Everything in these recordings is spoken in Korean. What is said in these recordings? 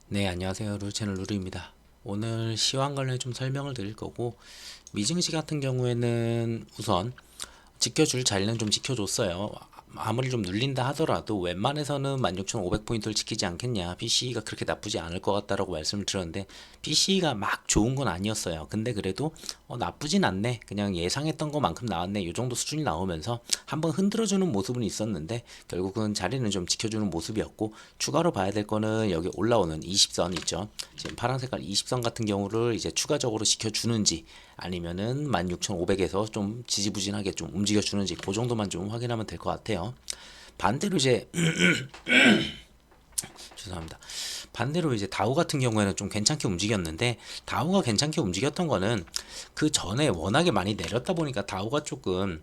네, 안녕하세요. 루루채널 루루입니다. 오늘 시황 관련 좀 설명을 드릴 거고, 미증시 같은 경우에는 우선 지켜줄 자리는 좀 지켜줬어요. 아무리 좀 눌린다 하더라도 웬만해서는 16,500포인트를 지키지 않겠냐. PCE가 그렇게 나쁘지 않을 것 같다라고 말씀을 드렸는데 PCE가 막 좋은 건 아니었어요. 근데 그래도 나쁘진 않네. 그냥 예상했던 것만큼 나왔네. 이 정도 수준이 나오면서 한번 흔들어주는 모습은 있었는데 결국은 자리는 좀 지켜주는 모습이었고, 추가로 봐야 될 거는 여기 올라오는 20선 있죠. 지금 파란 색깔 20선 같은 경우를 이제 추가적으로 지켜주는지 아니면은 16,500에서 좀 지지부진하게 좀 움직여주는지 그 정도만 좀 확인하면 될 것 같아요. 반대로 이제 죄송합니다. 반대로 이제 다우 같은 경우에는 좀 괜찮게 움직였는데, 다우가 괜찮게 움직였던 거는 그 전에 워낙에 많이 내렸다 보니까 다우가 조금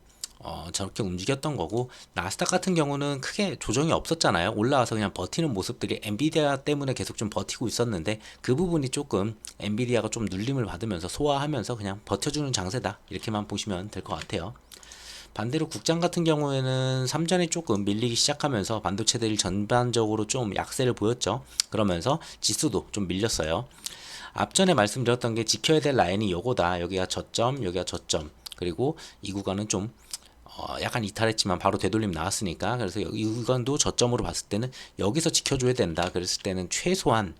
저렇게 움직였던 거고, 나스닥 같은 경우는 크게 조정이 없었잖아요. 올라와서 그냥 버티는 모습들이 엔비디아 때문에 계속 좀 버티고 있었는데, 그 부분이 조금 엔비디아가 좀 눌림을 받으면서 소화하면서 그냥 버텨주는 장세다, 이렇게만 보시면 될 것 같아요. 반대로 국장 같은 경우에는 삼전이 조금 밀리기 시작하면서 반도체들이 전반적으로 좀 약세를 보였죠. 그러면서 지수도 좀 밀렸어요. 앞전에 말씀드렸던 게 지켜야 될 라인이 요거다. 여기가 저점, 여기가 저점. 그리고 이 구간은 좀 약간 이탈했지만 바로 되돌림 나왔으니까, 그래서 이 구간도 저점으로 봤을 때는 여기서 지켜줘야 된다. 그랬을 때는 최소한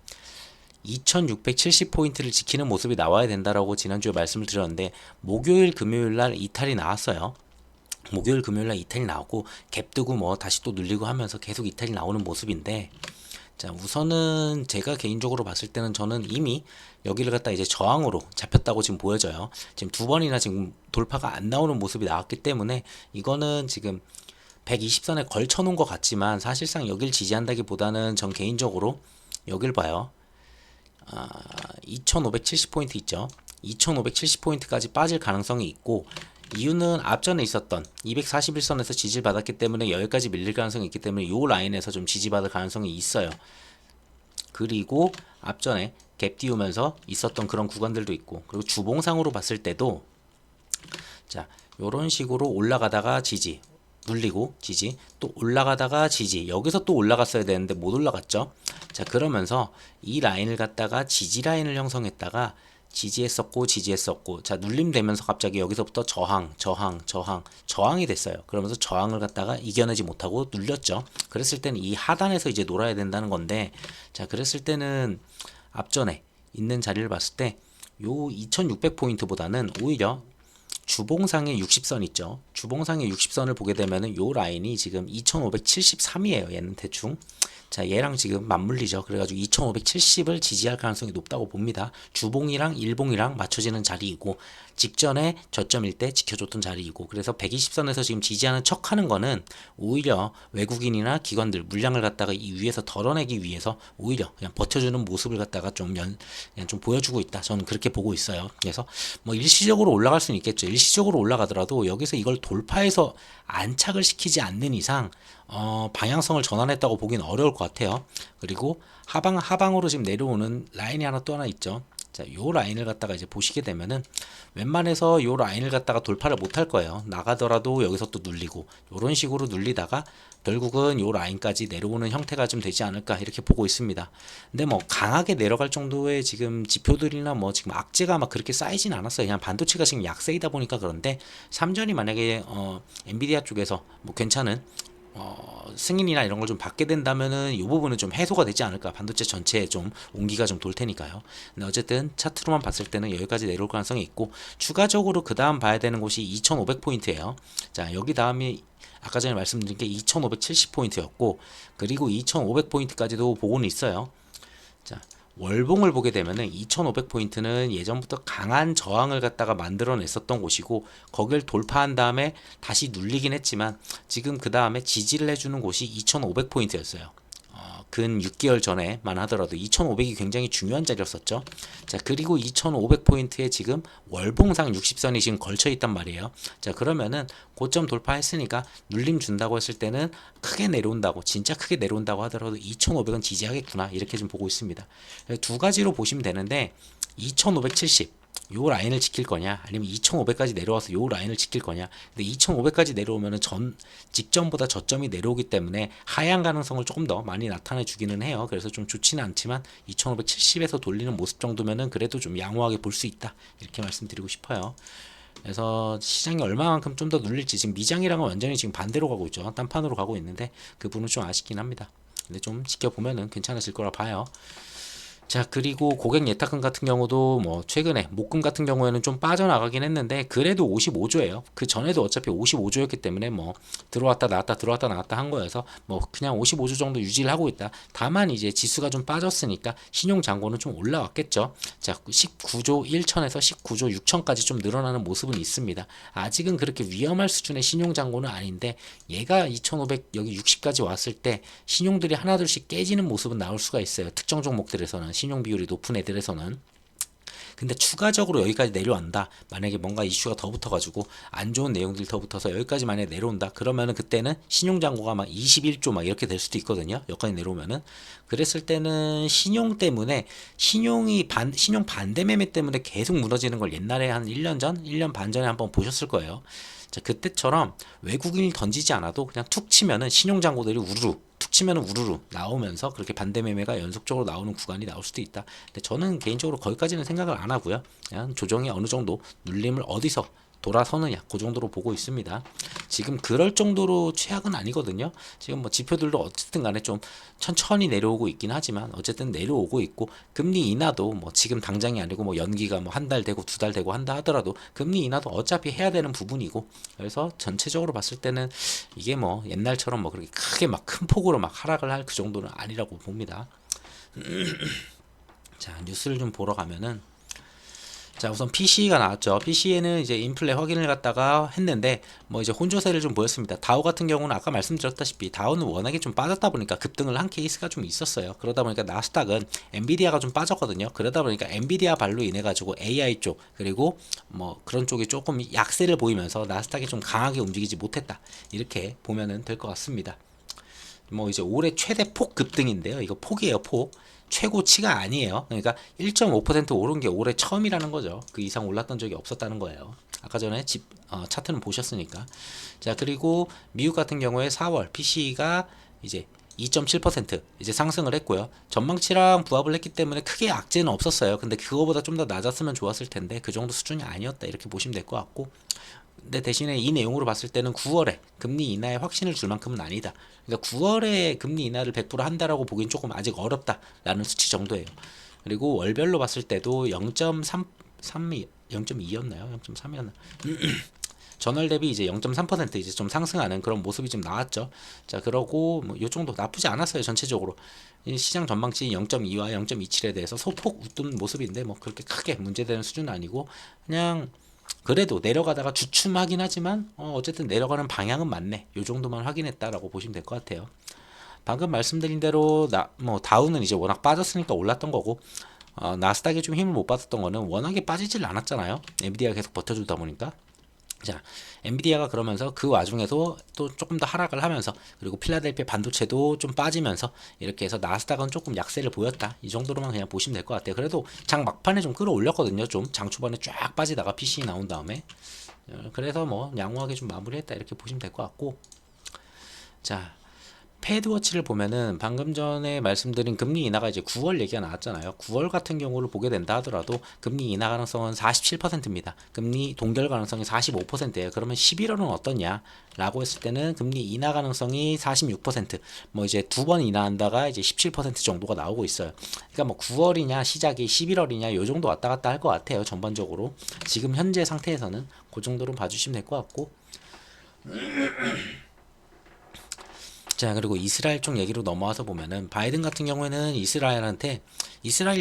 2670포인트를 지키는 모습이 나와야 된다라고 지난주에 말씀을 드렸는데, 목요일 금요일 날 이탈이 나왔어요. 목요일 금요일날 이탈이 나오고 갭 뜨고 뭐 다시 또 눌리고 하면서 계속 이탈이 나오는 모습인데, 자, 우선은 제가 개인적으로 봤을 때는 저는 이미 여기를 갖다 이제 저항으로 잡혔다고 지금 보여져요. 지금 두 번이나 지금 돌파가 안 나오는 모습이 나왔기 때문에 이거는 지금 120선에 걸쳐 놓은 것 같지만, 사실상 여길 지지한다기보다는 전 개인적으로 여길 봐요. 2570포인트 있죠. 2570포인트까지 빠질 가능성이 있고, 이유는 앞전에 있었던 241선에서 지지를 받았기 때문에 여기까지 밀릴 가능성이 있기 때문에 이 라인에서 좀 지지받을 가능성이 있어요. 그리고 앞전에 갭 띄우면서 있었던 그런 구간들도 있고, 그리고 주봉상으로 봤을 때도 자, 요런 식으로 올라가다가 지지, 눌리고 지지, 또 올라가다가 지지, 여기서 또 올라갔어야 되는데 못 올라갔죠. 자, 그러면서 이 라인을 갖다가 지지 라인을 형성했다가 지지했었고 지지했었고, 자, 눌림되면서 갑자기 여기서부터 저항이 됐어요. 그러면서 저항을 갖다가 이겨내지 못하고 눌렸죠. 그랬을 때는 이 하단에서 이제 놀아야 된다는 건데, 자, 그랬을 때는 앞전에 있는 자리를 봤을 때 요 2600포인트보다는 오히려 주봉상의 60선 있죠. 주봉상의 60선을 보게 되면은 요 라인이 지금 2573이에요. 얘는 대충. 자, 얘랑 지금 맞물리죠. 그래가지고 2570을 지지할 가능성이 높다고 봅니다. 주봉이랑 일봉이랑 맞춰지는 자리이고, 직전에 저점일 때 지켜줬던 자리이고, 그래서 120선에서 지금 지지하는 척 하는 거는 오히려 외국인이나 기관들 물량을 갖다가 이 위에서 덜어내기 위해서 오히려 그냥 버텨주는 모습을 갖다가 그냥 좀 보여주고 있다. 저는 그렇게 보고 있어요. 그래서 뭐 일시적으로 올라갈 수는 있겠죠. 일시적으로 올라가더라도 여기서 이걸 돌파해서 안착을 시키지 않는 이상 방향성을 전환했다고 보기는 어려울 것 같아요. 그리고 하방으로 지금 내려오는 라인이 또 하나 있죠. 자, 요 라인을 갖다가 이제 보시게 되면은 웬만해서 요 라인을 갖다가 돌파를 못 할 거예요. 나가더라도 여기서 또 눌리고, 요런 식으로 눌리다가 결국은 요 라인까지 내려오는 형태가 좀 되지 않을까, 이렇게 보고 있습니다. 근데 뭐 강하게 내려갈 정도의 지금 지표들이나 뭐 지금 악재가 막 그렇게 쌓이진 않았어요. 그냥 반도체가 지금 약세이다 보니까 그런데, 삼전이 만약에 엔비디아 쪽에서 뭐 괜찮은 승인이나 이런 걸 좀 받게 된다면은 이 부분은 좀 해소가 되지 않을까. 반도체 전체에 좀 온기가 좀 돌 테니까요. 근데 어쨌든 차트로만 봤을 때는 여기까지 내려올 가능성이 있고, 추가적으로 그 다음 봐야 되는 곳이 2500포인트예요. 자, 여기 다음에 아까 전에 말씀드린 게 2570포인트였고, 그리고 2500포인트까지도 보고는 있어요. 자, 월봉을 보게 되면은 2500포인트는 예전부터 강한 저항을 갖다가 만들어냈었던 곳이고, 거길 돌파한 다음에 다시 눌리긴 했지만 지금 그 다음에 지지를 해주는 곳이 2500포인트였어요. 근 6개월 전에만 하더라도 2500이 굉장히 중요한 자리였었죠. 자, 그리고 2500포인트에 지금 월봉상 60선이 지금 걸쳐 있단 말이에요. 자, 그러면은 고점 돌파했으니까 눌림 준다고 했을 때는 크게 내려온다고, 진짜 크게 내려온다고 하더라도 2500은 지지하겠구나, 이렇게 좀 보고 있습니다. 두 가지로 보시면 되는데, 2570 요 라인을 지킬 거냐 아니면 2500까지 내려와서 요 라인을 지킬 거냐. 근데 2500까지 내려오면은 직전보다 저점이 내려오기 때문에 하향 가능성을 조금 더 많이 나타내 주기는 해요. 그래서 좀 좋지는 않지만 2570에서 돌리는 모습 정도면은 그래도 좀 양호하게 볼 수 있다, 이렇게 말씀드리고 싶어요. 그래서 시장이 얼마만큼 좀 더 눌릴지, 지금 미장이랑은 완전히 지금 반대로 가고 있죠. 딴판으로 가고 있는데 그 부분은 좀 아쉽긴 합니다. 근데 좀 지켜보면은 괜찮아질 거라 봐요. 자, 그리고 고객 예탁금 같은 경우도 뭐 최근에 목금 같은 경우에는 좀 빠져나가긴 했는데 그래도 55조예요. 그 전에도 어차피 55조였기 때문에 뭐 들어왔다 나왔다 들어왔다 나왔다 한 거여서 뭐 그냥 55조 정도 유지를 하고 있다. 다만 이제 지수가 좀 빠졌으니까 신용 잔고는 좀 올라왔겠죠. 자, 19조 1천에서 19조 6천까지 좀 늘어나는 모습은 있습니다. 아직은 그렇게 위험할 수준의 신용 잔고는 아닌데 얘가 2,500 여기 60까지 왔을 때 신용들이 하나둘씩 깨지는 모습은 나올 수가 있어요. 특정 종목들에서는, 신용 비율이 높은 애들에서는. 근데 추가적으로 여기까지 내려온다, 만약에 뭔가 이슈가 더 붙어가지고 안 좋은 내용들이 더 붙어서 여기까지 만약에 내려온다 그러면은 그때는 신용잔고가 막 21조 막 이렇게 될 수도 있거든요. 여기까지 내려오면은. 그랬을 때는 신용 때문에 신용 반대 매매 때문에 계속 무너지는 걸 옛날에 한 1년 전 1년 반 전에 한번 보셨을 거예요. 자, 그때처럼 외국인이 던지지 않아도 그냥 툭 치면은 신용잔고들이 우르르 툭 치면은 우르르 나오면서 그렇게 반대 매매가 연속적으로 나오는 구간이 나올 수도 있다. 근데 저는 개인적으로 거기까지는 생각을 안 하고요. 그냥 조정이 어느 정도 눌림을 어디서 돌아서느냐 그 정도로 보고 있습니다. 지금 그럴 정도로 최악은 아니거든요. 지금 뭐 지표들도 어쨌든 간에 좀 천천히 내려오고 있긴 하지만 어쨌든 내려오고 있고, 금리 인하도 뭐 지금 당장이 아니고 뭐 연기가 뭐 한 달 되고 두 달 되고 한다 하더라도 금리 인하도 어차피 해야 되는 부분이고, 그래서 전체적으로 봤을 때는 이게 뭐 옛날처럼 뭐 그렇게 크게 막 큰 폭으로 막 하락을 할 그 정도는 아니라고 봅니다. 자, 뉴스를 좀 보러 가면은, 자, 우선 PC가 나왔죠. PC에는 이제 인플레 확인을 갖다가 했는데 뭐 이제 혼조세를 좀 보였습니다. 다우 같은 경우는 아까 말씀드렸다시피 다우는 워낙에 좀 빠졌다 보니까 급등을 한 케이스가 좀 있었어요. 그러다 보니까 나스닥은 엔비디아가 좀 빠졌거든요. 그러다 보니까 엔비디아 발로 인해 가지고 AI 쪽 그리고 뭐 그런 쪽이 조금 약세를 보이면서 나스닥이 좀 강하게 움직이지 못했다, 이렇게 보면은 될 것 같습니다. 뭐 이제 올해 최대 폭 급등인데요. 이거 폭이에요, 폭. 최고치가 아니에요. 그러니까 1.5% 오른 게 올해 처음이라는 거죠. 그 이상 올랐던 적이 없었다는 거예요. 아까 전에 차트는 보셨으니까. 자, 그리고 미국 같은 경우에 4월 PC가 이제 2.7% 이제 상승을 했고요. 전망치랑 부합을 했기 때문에 크게 악재는 없었어요. 근데 그거보다 좀 더 낮았으면 좋았을 텐데 그 정도 수준이 아니었다, 이렇게 보시면 될 것 같고. 근데 대신에 이 내용으로 봤을 때는 9월에 금리 인하에 확신을 줄 만큼은 아니다. 그러니까 9월에 금리 인하를 100% 한다라고 보기엔 조금 아직 어렵다라는 수치 정도예요. 그리고 월별로 봤을 때도 0.2였나요? 0.3이었나? 전월 대비 이제 0.3% 이제 좀 상승하는 그런 모습이 좀 나왔죠. 자, 그러고 뭐 요 정도 나쁘지 않았어요, 전체적으로. 시장 전망치 0.2와 0.27에 대해서 소폭 웃돈 모습인데 뭐 그렇게 크게 문제되는 수준은 아니고, 그냥 그래도 내려가다가 주춤하긴 하지만 어쨌든 내려가는 방향은 맞네, 요 정도만 확인했다라고 보시면 될 것 같아요. 방금 말씀드린 대로 뭐 다우는 이제 워낙 빠졌으니까 올랐던 거고, 나스닥이 좀 힘을 못 받았던 거는 워낙에 빠지질 않았잖아요. 엔비디아가 계속 버텨주다 보니까. 자, 엔비디아가 그러면서 그 와중에서 또 조금 더 하락을 하면서, 그리고 필라델피아 반도체도 좀 빠지면서 이렇게 해서 나스닥은 조금 약세를 보였다, 이 정도로만 그냥 보시면 될 것 같아요. 그래도 장 막판에 좀 끌어올렸거든요. 좀 장 초반에 쫙 빠지다가 PC 나온 다음에, 그래서 뭐 양호하게 좀 마무리했다, 이렇게 보시면 될 것 같고. 자, 패드워치를 보면은 방금 전에 말씀드린 금리 인하가 이제 9월 얘기가 나왔잖아요. 9월 같은 경우를 보게 된다 하더라도 금리 인하 가능성은 47%입니다. 금리 동결 가능성이 45%예요. 그러면 11월은 어떠냐? 라고 했을 때는 금리 인하 가능성이 46%, 뭐 이제 두 번 인하한다가 이제 17% 정도가 나오고 있어요. 그러니까 뭐 9월이냐 시작이 11월이냐 요 정도 왔다 갔다 할 것 같아요. 전반적으로 지금 현재 상태에서는 그 정도로 봐주시면 될 것 같고. 자, 그리고 이스라엘 쪽 얘기로 넘어와서 보면은 바이든 같은 경우에는 이스라엘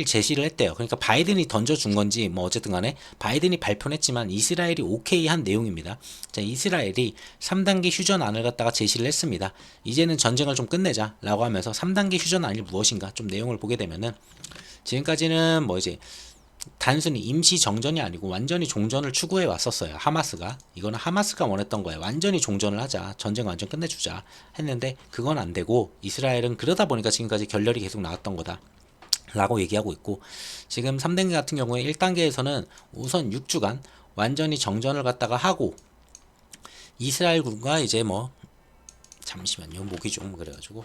제시를 했대요. 그러니까 바이든이 던져준 건지 뭐 어쨌든 간에 바이든이 발표는 했지만 이스라엘이 오케이 한 내용입니다. 자, 이스라엘이 3단계 휴전안을 갖다가 제시를 했습니다. 이제는 전쟁을 좀 끝내자 라고 하면서 3단계 휴전안이 무엇인가 좀 내용을 보게 되면은, 지금까지는 뭐 이제 단순히 임시 정전이 아니고 완전히 종전을 추구해 왔었어요. 하마스가. 이거는 하마스가 원했던 거예요. 완전히 종전을 하자, 전쟁 완전 끝내주자 했는데 그건 안 되고, 이스라엘은 그러다 보니까 지금까지 결렬이 계속 나왔던 거다. 라고 얘기하고 있고, 지금 3단계 같은 경우에 1단계에서는 우선 6주간 완전히 정전을 갖다가 하고, 이스라엘군과 이제 뭐 잠시만요, 목이 좀 그래가지고.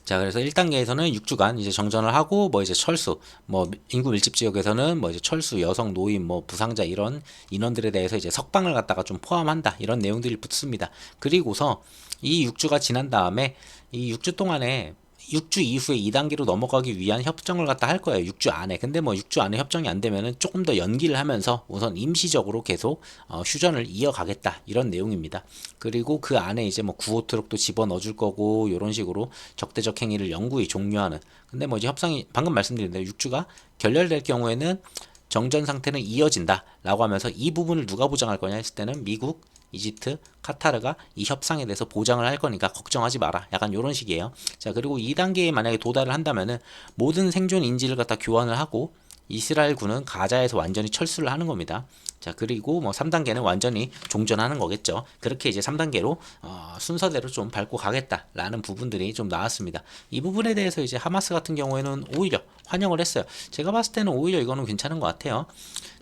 자, 그래서 1단계에서는 6주간 이제 정전을 하고, 뭐 이제 철수, 뭐 인구 밀집 지역에서는 뭐 이제 철수, 여성, 노인, 뭐 부상자 이런 인원들에 대해서 이제 석방을 갖다가 좀 포함한다, 이런 내용들이 붙습니다. 그리고서 이 6주가 지난 다음에 이 6주 동안에 6주 이후에 2단계로 넘어가기 위한 협정을 갖다 할 거예요. 6주 안에. 근데 뭐 6주 안에 협정이 안 되면은 조금 더 연기를 하면서 우선 임시적으로 계속 휴전을 이어가겠다, 이런 내용입니다. 그리고 그 안에 이제 뭐 구호 트럭도 집어넣어 줄 거고, 이런 식으로 적대적 행위를 영구히 종료하는. 근데 뭐 이제 협상이 방금 말씀드린 대로 6주가 결렬될 경우에는 정전 상태는 이어진다라고 하면서, 이 부분을 누가 보장할 거냐 했을 때는 미국, 이집트, 카타르가 이 협상에 대해서 보장을 할 거니까 걱정하지 마라, 약간 요런 식이에요. 자, 그리고 2단계에 만약에 도달을 한다면은 모든 생존 인질을 갖다 교환을 하고, 이스라엘군은 가자에서 완전히 철수를 하는 겁니다. 자, 그리고 뭐 3단계는 완전히 종전하는 거겠죠. 그렇게 이제 3단계로 순서대로 좀 밟고 가겠다라는 부분들이 좀 나왔습니다. 이 부분에 대해서 이제 하마스 같은 경우에는 오히려 환영을 했어요. 제가 봤을 때는 오히려 이거는 괜찮은 것 같아요.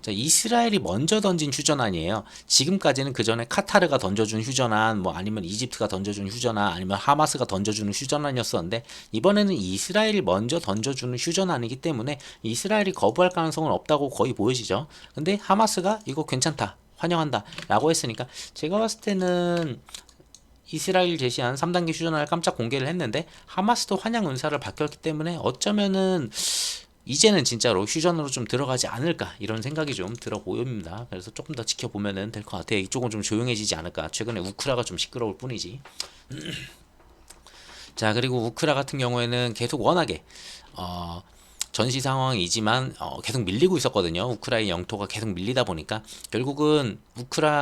자, 이스라엘이 먼저 던진 휴전안이에요. 지금까지는 그 전에 카타르가 던져준 휴전안, 뭐 아니면 이집트가 던져준 휴전안, 아니면 하마스가 던져주는 휴전안이었었는데, 이번에는 이스라엘이 먼저 던져주는 휴전안이기 때문에 이스라엘이 거부할 가능성은 없다고 거의 보여지죠. 근데 하마스가 이거 괜찮다, 환영한다 라고 했으니까, 제가 봤을 때는 이스라엘 제시한 3단계 휴전안을 깜짝 공개를 했는데, 하마스도 환영 의사를 밝혔기 때문에 어쩌면은 이제는 진짜로 휴전으로 좀 들어가지 않을까, 이런 생각이 좀 들어 보입니다. 그래서 조금 더 지켜보면 될 것 같아요. 이쪽은 좀 조용해지지 않을까. 최근에 우크라가 좀 시끄러울 뿐이지. 자, 그리고 우크라 같은 경우에는 계속 워낙에 전시 상황이지만 계속 밀리고 있었거든요. 우크라이나 영토가 계속 밀리다 보니까 결국은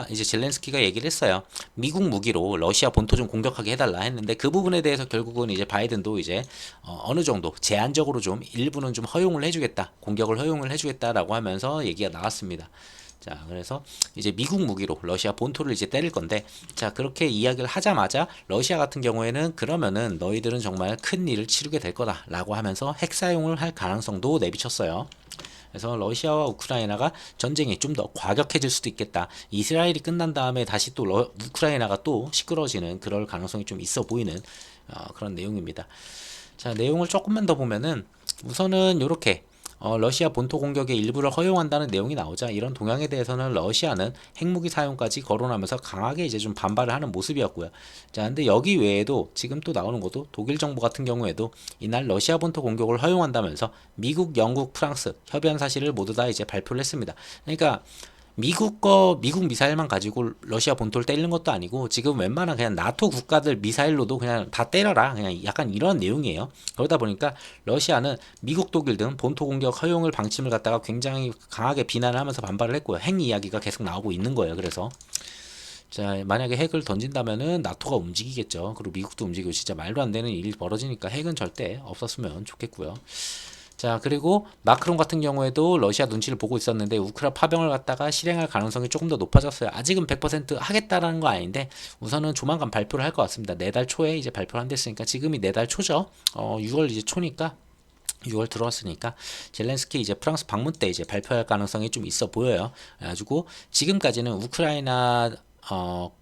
이제 젤렌스키가 얘기를 했어요. 미국 무기로 러시아 본토 좀 공격하게 해달라 했는데, 그 부분에 대해서 결국은 이제 바이든도 이제 어느 정도 제한적으로 좀 일부는 좀 허용을 해주겠다, 공격을 허용을 해주겠다라고 하면서 얘기가 나왔습니다. 자, 그래서 이제 미국 무기로 러시아 본토를 이제 때릴 건데, 자, 그렇게 이야기를 하자마자 러시아 같은 경우에는 그러면은 너희들은 정말 큰 일을 치르게 될 거다라고 하면서 핵 사용을 할 가능성도 내비쳤어요. 그래서 러시아와 우크라이나가 전쟁이 좀 더 과격해질 수도 있겠다. 이스라엘이 끝난 다음에 다시 또 우크라이나가 또 시끄러지는 그럴 가능성이 좀 있어 보이는 그런 내용입니다. 자, 내용을 조금만 더 보면은 우선은 이렇게 러시아 본토 공격의 일부를 허용한다는 내용이 나오자, 이런 동향에 대해서는 러시아는 핵무기 사용까지 거론하면서 강하게 이제 좀 반발을 하는 모습이었고요. 자, 근데 여기 외에도 지금 또 나오는 것도, 독일 정부 같은 경우에도 이날 러시아 본토 공격을 허용한다면서 미국, 영국, 프랑스 협의한 사실을 모두 다 이제 발표를 했습니다. 그러니까 미국 미사일만 가지고 러시아 본토를 때리는 것도 아니고, 지금 웬만한 그냥 나토 국가들 미사일로도 그냥 다 때려라, 그냥 약간 이런 내용이에요. 그러다 보니까 러시아는 미국, 독일 등 본토 공격 허용을 방침을 갖다가 굉장히 강하게 비난을 하면서 반발을 했고요. 핵 이야기가 계속 나오고 있는 거예요. 그래서 자, 만약에 핵을 던진다면은 나토가 움직이겠죠. 그리고 미국도 움직이고, 진짜 말도 안 되는 일이 벌어지니까 핵은 절대 없었으면 좋겠고요. 자, 그리고 마크롱 같은 경우에도 러시아 눈치를 보고 있었는데 우크라 파병을 갖다가 실행할 가능성이 조금 더 높아졌어요. 아직은 100% 하겠다라는 거 아닌데, 우선은 조만간 발표를 할 것 같습니다. 내달 초에 이제 발표를 한댔으니까, 지금이 내달 초죠. 6월 이제 초니까, 6월 들어왔으니까 젤렌스키 이제 프랑스 방문 때 이제 발표할 가능성이 좀 있어 보여요. 그래가지고 지금까지는 우크라이나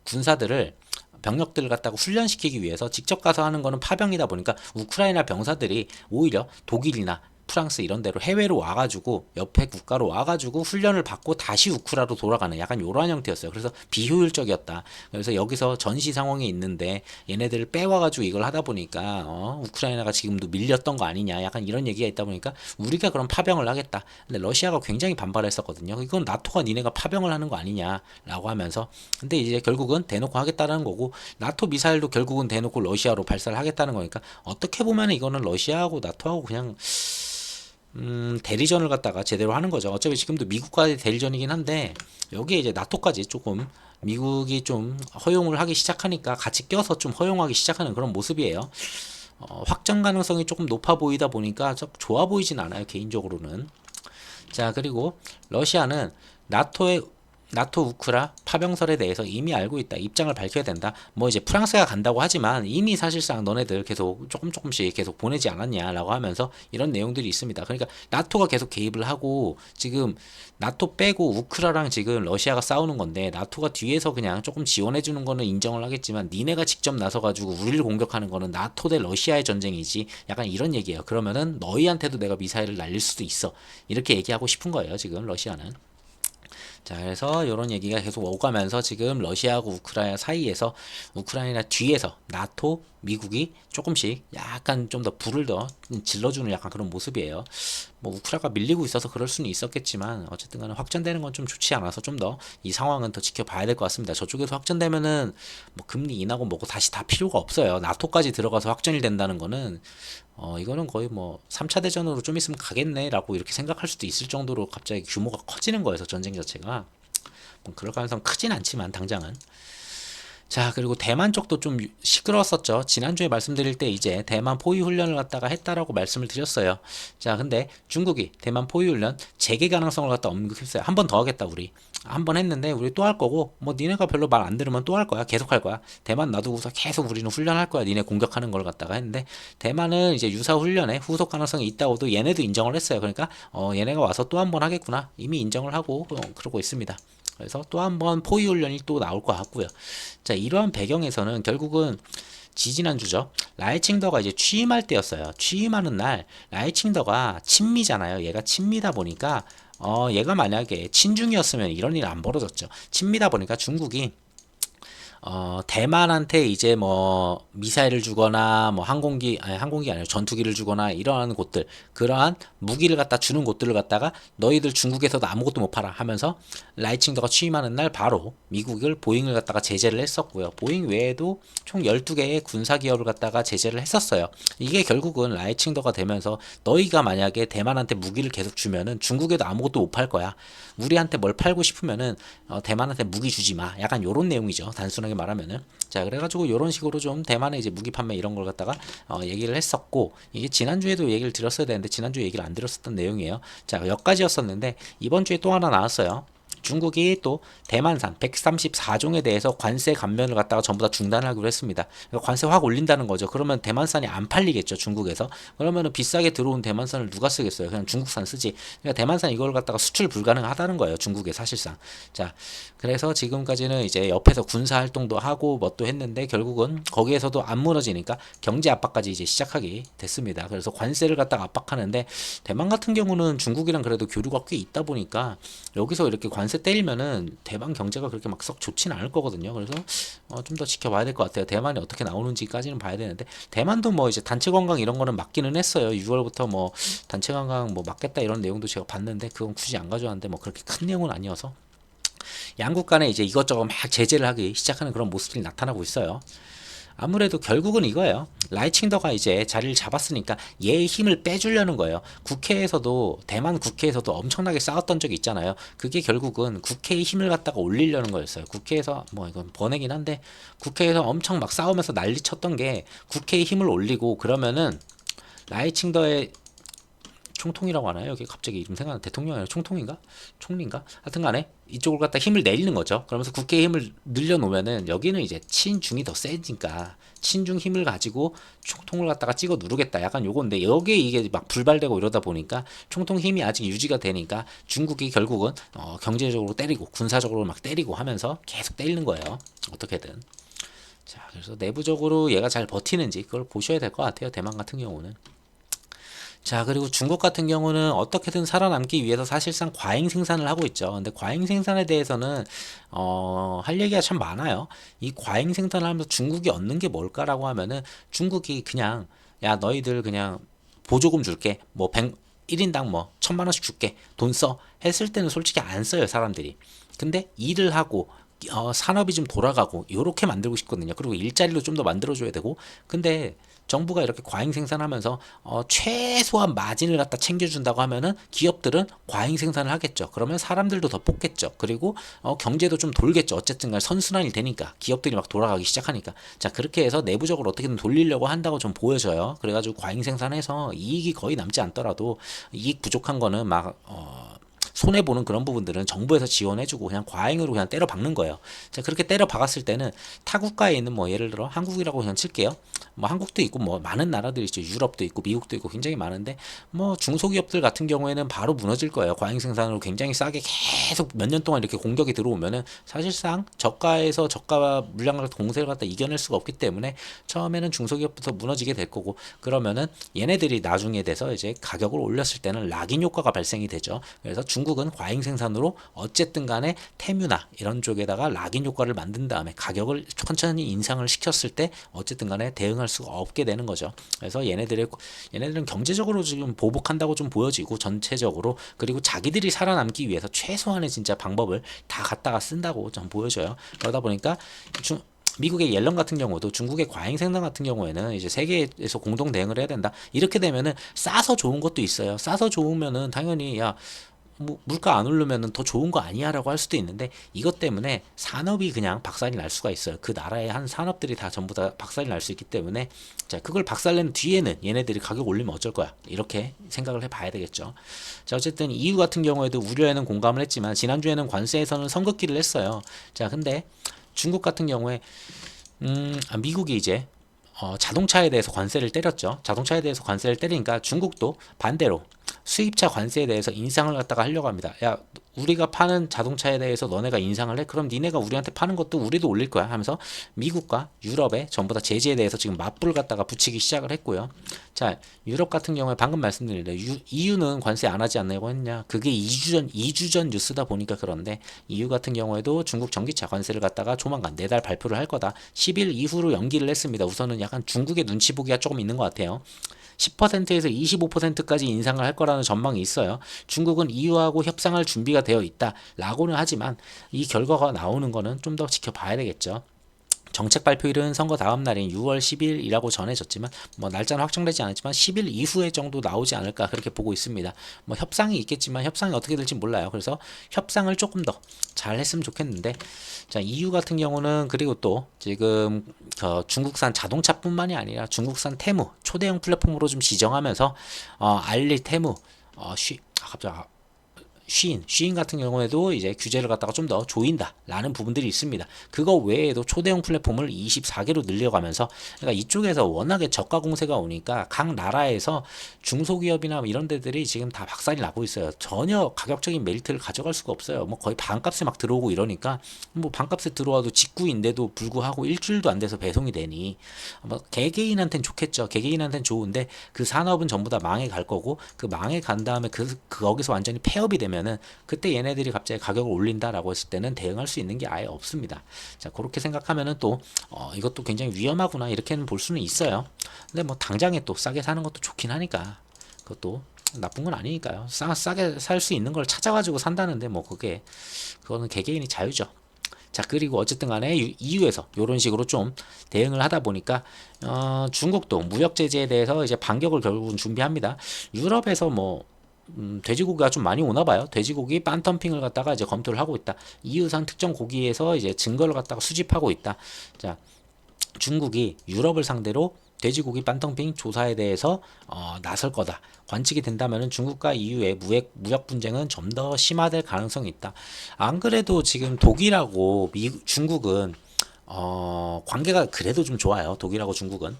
군사들을, 병력들을 갖다가 훈련시키기 위해서 직접 가서 하는 거는 파병이다 보니까, 우크라이나 병사들이 오히려 독일이나 프랑스 이런 데로 해외로 와가지고, 옆에 국가로 와가지고 훈련을 받고 다시 우크라로 돌아가는 약간 이러한 형태였어요. 그래서 비효율적이었다. 그래서 여기서 전시 상황이 있는데 얘네들을 빼와가지고 이걸 하다 보니까 우크라이나가 지금도 밀렸던 거 아니냐, 약간 이런 얘기가 있다 보니까 우리가 그럼 파병을 하겠다. 근데 러시아가 굉장히 반발했었거든요. 이건 나토가 니네가 파병을 하는 거 아니냐라고 하면서, 근데 이제 결국은 대놓고 하겠다라는 거고, 나토 미사일도 결국은 대놓고 러시아로 발사를 하겠다는 거니까, 어떻게 보면 이거는 러시아하고 나토하고 그냥 대리전을 갖다가 제대로 하는 거죠. 어차피 지금도 미국과의 대리전이긴 한데, 여기에 이제 나토까지 조금 미국이 좀 허용을 하기 시작하니까 같이 껴서 좀 허용하기 시작하는 그런 모습이에요. 확정 가능성이 조금 높아 보이다 보니까 좀 좋아 보이진 않아요, 개인적으로는. 자, 그리고 러시아는 나토의 나토 우크라 파병설에 대해서 이미 알고 있다. 입장을 밝혀야 된다. 뭐 이제 프랑스가 간다고 하지만 이미 사실상 너네들 계속 조금씩 계속 보내지 않았냐라고 하면서 이런 내용들이 있습니다. 그러니까 나토가 계속 개입을 하고 지금 나토 빼고 우크라랑 지금 러시아가 싸우는 건데 나토가 뒤에서 그냥 조금 지원해 주는 거는 인정을 하겠지만 니네가 직접 나서 가지고 우리를 공격하는 거는 나토 대 러시아의 전쟁이지. 약간 이런 얘기예요. 그러면은 너희한테도 내가 미사일을 날릴 수도 있어. 이렇게 얘기하고 싶은 거예요. 지금 러시아는. 자, 그래서 이런 얘기가 계속 오가면서 지금 러시아하고 우크라이나 사이에서 우크라이나 뒤에서 나토, 미국이 조금씩 약간 좀 더 불을 더 질러주는 약간 그런 모습이에요. 뭐 우크라가 밀리고 있어서 그럴 수는 있었겠지만 어쨌든 간에 확전되는 건 좀 좋지 않아서 좀 더 이 상황은 더 지켜봐야 될 것 같습니다. 저쪽에서 확전되면은 뭐 금리 인하고 뭐고 다시 다 필요가 없어요. 나토까지 들어가서 확전이 된다는 거는 이거는 거의 뭐 3차 대전으로 좀 있으면 가겠네라고 이렇게 생각할 수도 있을 정도로 갑자기 규모가 커지는 거여서 전쟁 자체가 뭐 그럴 가능성 크진 않지만 당장은. 자, 그리고 대만 쪽도 좀 시끄러웠었죠. 지난주에 말씀드릴 때 이제 대만 포위 훈련을 갖다가 했다라고 말씀을 드렸어요. 자, 근데 중국이 대만 포위 훈련 재개 가능성을 갖다 언급했어요. 한 번 더 하겠다 우리. 한 번 했는데 우리 또 할 거고 뭐 니네가 별로 말 안 들으면 또 할 거야. 계속 할 거야. 대만 놔두고서 계속 우리는 훈련할 거야. 니네 공격하는 걸 갖다가 했는데 대만은 이제 유사 훈련에 후속 가능성이 있다고도 얘네도 인정을 했어요. 그러니까 얘네가 와서 또 한 번 하겠구나. 이미 인정을 하고 그러고 있습니다. 그래서 또 한 번 포위 훈련이 또 나올 것 같고요. 자, 이러한 배경에서는 결국은 지지난주죠. 라이칭더가 이제 취임할 때였어요. 취임하는 날 라이칭더가 친미잖아요. 얘가 친미다 보니까 얘가 만약에 친중이었으면 이런 일 안 벌어졌죠. 친미다 보니까 중국이 대만한테 이제 뭐 미사일을 주거나 뭐 항공기 아니라 전투기를 주거나 이러한 곳들, 그러한 무기를 갖다 주는 곳들을 갖다가 너희들 중국에서도 아무것도 못 팔아 하면서 라이칭더가 취임하는 날 바로 미국을 보잉을 갖다가 제재를 했었고요. 보잉 외에도 총 12개의 군사 기업을 갖다가 제재를 했었어요. 이게 결국은 라이칭더가 되면서 너희가 만약에 대만한테 무기를 계속 주면은 중국에도 아무것도 못 팔 거야. 우리한테 뭘 팔고 싶으면은 대만한테 무기 주지 마. 약간 요런 내용이죠. 단순하게 말하면은. 자, 그래가지고 요런 식으로 좀 대만의 이제 무기 판매 이런 걸 갖다가 얘기를 했었고, 이게 지난주에도 얘기를 드렸어야 되는데 지난주에 얘기를 안 드렸었던 내용이에요. 자, 여기까지였었는데 이번 주에 또 하나 나왔어요. 중국이 또 대만산 134종에 대해서 관세 감면을 갖다가 전부 다 중단하기로 했습니다. 그러니까 관세 확 올린다는 거죠. 그러면 대만산이 안 팔리겠죠, 중국에서. 그러면은 비싸게 들어온 대만산을 누가 쓰겠어요? 그냥 중국산 쓰지. 그러니까 대만산 이걸 갖다가 수출 불가능하다는 거예요, 중국에 사실상. 자, 그래서 지금까지는 이제 옆에서 군사 활동도 하고 뭐 또 했는데 결국은 거기에서도 안 무너지니까 경제 압박까지 이제 시작하게 됐습니다. 그래서 관세를 갖다가 압박하는데 대만 같은 경우는 중국이랑 그래도 교류가 꽤 있다 보니까 여기서 이렇게 관세 때리면은 대만 경제가 그렇게 막 썩 좋지는 않을 거거든요. 그래서 좀 더 지켜봐야 될 것 같아요. 대만이 어떻게 나오는지까지는 봐야 되는데 대만도 뭐 이제 단체 관광 이런 거는 막기는 했어요. 6월부터 뭐 단체 관광 뭐 막겠다 이런 내용도 제가 봤는데 그건 굳이 안 가져왔는데 뭐 그렇게 큰 내용은 아니어서 양국 간에 이제 이것저것 막 제재를 하기 시작하는 그런 모습들이 나타나고 있어요. 아무래도 결국은 이거예요. 라이칭더가 이제 자리를 잡았으니까 얘의 힘을 빼주려는 거예요. 국회에서도 대만 국회에서도 엄청나게 싸웠던 적이 있잖아요. 그게 결국은 국회의 힘을 갖다가 올리려는 거였어요. 국회에서 뭐 이건 번외긴 한데 국회에서 엄청 막 싸우면서 난리쳤던 게 국회의 힘을 올리고 그러면은 라이칭더의 총통이라고 하나요? 여기 갑자기 이름 생각나. 대통령이 아니라 총통인가? 총리인가? 하여튼 간에 이쪽을 갖다 힘을 내리는 거죠. 그러면서 국회의 힘을 늘려놓으면은 여기는 이제 친중이 더 세니까 친중 힘을 가지고 총통을 갖다가 찍어 누르겠다. 약간 요건데 여기에 이게 막 불발되고 이러다 보니까 총통 힘이 아직 유지가 되니까 중국이 결국은 경제적으로 때리고 군사적으로 막 때리고 하면서 계속 때리는 거예요. 어떻게든. 자, 그래서 내부적으로 얘가 잘 버티는지 그걸 보셔야 될 것 같아요. 대만 같은 경우는. 자, 그리고 중국 같은 경우는 어떻게든 살아남기 위해서 사실상 과잉 생산을 하고 있죠. 근데 과잉 생산에 대해서는 할 얘기가 참 많아요. 이 과잉 생산을 하면서 중국이 얻는 게 뭘까라고 하면은 중국이 그냥 야, 너희들 그냥 보조금 줄게. 뭐 1인당 뭐 1,000만 원씩 줄게. 돈 써. 했을 때는 솔직히 안 써요, 사람들이. 근데 일을 하고 산업이 좀 돌아가고 요렇게 만들고 싶거든요. 그리고 일자리도 좀 더 만들어줘야 되고. 근데 정부가 이렇게 과잉 생산하면서 최소한 마진을 갖다 챙겨준다고 하면은 기업들은 과잉 생산을 하겠죠. 그러면 사람들도 더 뽑겠죠. 그리고 경제도 좀 돌겠죠. 어쨌든 간 선순환이 되니까 기업들이 막 돌아가기 시작하니까. 자, 그렇게 해서 내부적으로 어떻게든 돌리려고 한다고 좀 보여져요. 그래가지고 과잉 생산해서 이익이 거의 남지 않더라도 이익 부족한 거는 막 손해 보는 그런 부분들은 정부에서 지원해주고 그냥 과잉으로 그냥 때려 박는 거예요. 자, 그렇게 때려 박았을 때는 타국가에 있는 뭐 예를 들어 한국이라고 그냥 칠게요. 뭐 한국도 있고 뭐 많은 나라들이 있죠. 유럽도 있고 미국도 있고 굉장히 많은데 뭐 중소기업들 같은 경우에는 바로 무너질 거예요. 과잉 생산으로 굉장히 싸게 계속 몇 년 동안 이렇게 공격이 들어오면은 사실상 저가에서 저가 물량을 공세를 갖다 이겨낼 수가 없기 때문에 처음에는 중소기업부터 무너지게 될 거고, 그러면은 얘네들이 나중에 돼서 이제 가격을 올렸을 때는 락인 효과가 발생이 되죠. 그래서 중국은 과잉 생산으로 어쨌든 간에 태뮤나 이런 쪽에다가 락인 효과를 만든 다음에 가격을 천천히 인상을 시켰을 때 어쨌든 간에 대응할 수가 없게 되는 거죠. 그래서 얘네들은 경제적으로 지금 보복한다고 좀 보여지고 전체적으로, 그리고 자기들이 살아남기 위해서 최소한의 진짜 방법을 다 갖다가 쓴다고 좀 보여져요. 그러다 보니까 미국의 옐런 같은 경우도 중국의 과잉 생산 같은 경우에는 이제 세계에서 공동 대응을 해야 된다. 이렇게 되면은 싸서 좋은 것도 있어요. 싸서 좋으면은 당연히 야, 뭐 물가 안 오르면은 더 좋은 거 아니야라고 할 수도 있는데, 이것 때문에 산업이 그냥 박살이 날 수가 있어요. 그 나라의 한 산업들이 다 전부 다 박살이 날 수 있기 때문에, 자, 그걸 박살낸 뒤에는 얘네들이 가격 올리면 어쩔 거야, 이렇게 생각을 해봐야 되겠죠. 자, 어쨌든 EU 같은 경우에도 우려에는 공감을 했지만 지난주에는 관세에서는 선긋기를 했어요. 자, 근데 중국 같은 경우에 미국이 이제 자동차에 대해서 관세를 때렸죠. 자동차에 대해서 관세를 때리니까 중국도 반대로 수입차 관세에 대해서 인상을 갖다가 하려고 합니다. 야, 우리가 파는 자동차에 대해서 너네가 인상을 해? 그럼 니네가 우리한테 파는 것도 우리도 올릴 거야 하면서 미국과 유럽에 전부 다 제재에 대해서 지금 맞불을 갖다가 붙이기 시작을 했고요. 자, 유럽 같은 경우에 방금 말씀드린 EU는 관세 안 하지 않냐고 했냐? 그게 2주 전 뉴스다 보니까 그런데, EU 같은 경우에도 중국 전기차 관세를 갖다가 조만간 내달 발표를 할 거다. 10일 이후로 연기를 했습니다. 우선은 약간 중국의 눈치 보기가 조금 있는 것 같아요. 10%에서 25%까지 인상을 할 거라는 전망이 있어요. 중국은 EU하고 협상할 준비가 되어 있다라고는 하지만 이 결과가 나오는 거는 좀 더 지켜봐야 되겠죠. 정책 발표일은 선거 다음 날인 6월 10일이라고 전해졌지만 뭐 날짜는 확정되지 않았지만 10일 이후에 정도 나오지 않을까 그렇게 보고 있습니다. 뭐 협상이 있겠지만 협상이 어떻게 될지 몰라요. 그래서 협상을 조금 더 잘 했으면 좋겠는데, 자, EU 같은 경우는 그리고 또 지금 중국산 자동차뿐만이 아니라 중국산 테무 초대형 플랫폼으로 좀 지정하면서 알리 테무 갑자기 쉬인 같은 경우에도 이제 규제를 갖다가 좀 더 조인다라는 부분들이 있습니다. 그거 외에도 초대형 플랫폼을 24개로 늘려가면서, 그러니까 이쪽에서 워낙에 저가 공세가 오니까 각 나라에서 중소기업이나 이런 데들이 지금 다 박살이 나고 있어요. 전혀 가격적인 메리트를 가져갈 수가 없어요. 뭐 거의 반값에 막 들어오고 이러니까, 뭐 반값에 들어와도 직구인데도 불구하고 일주일도 안 돼서 배송이 되니 뭐 개개인한테는 좋겠죠. 개개인한테는 좋은데 그 산업은 전부 다 망해 갈 거고, 그 망해 간 다음에 거기서 완전히 폐업이 되면은 그때 얘네들이 갑자기 가격을 올린다라고 했을 때는 대응할 수 있는 게 아예 없습니다. 자, 그렇게 생각하면은 또 이것도 굉장히 위험하구나 이렇게는 볼 수는 있어요. 근데 뭐 당장에 또 싸게 사는 것도 좋긴 하니까 그것도 나쁜 건 아니니까요. 싸게 살 수 있는 걸 찾아가지고 산다는데 뭐 그거는 개개인이 자유죠. 자, 그리고 어쨌든 간에 EU에서 이런 식으로 좀 대응을 하다 보니까 중국도 무역 제재에 대해서 이제 반격을 결국은 준비합니다. 유럽에서 뭐 돼지고기가 좀 많이 오나 봐요. 돼지고기 빤텀핑을 갖다가 이제 검토를 하고 있다. EU산 특정 고기에서 이제 증거를 갖다가 수집하고 있다. 자, 중국이 유럽을 상대로 돼지고기 빤텀핑 조사에 대해서 나설 거다. 관측이 된다면 중국과 EU의 무역 분쟁은 좀 더 심화될 가능성이 있다. 안 그래도 지금 독일하고 중국은 관계가 그래도 좀 좋아요. 독일하고 중국은.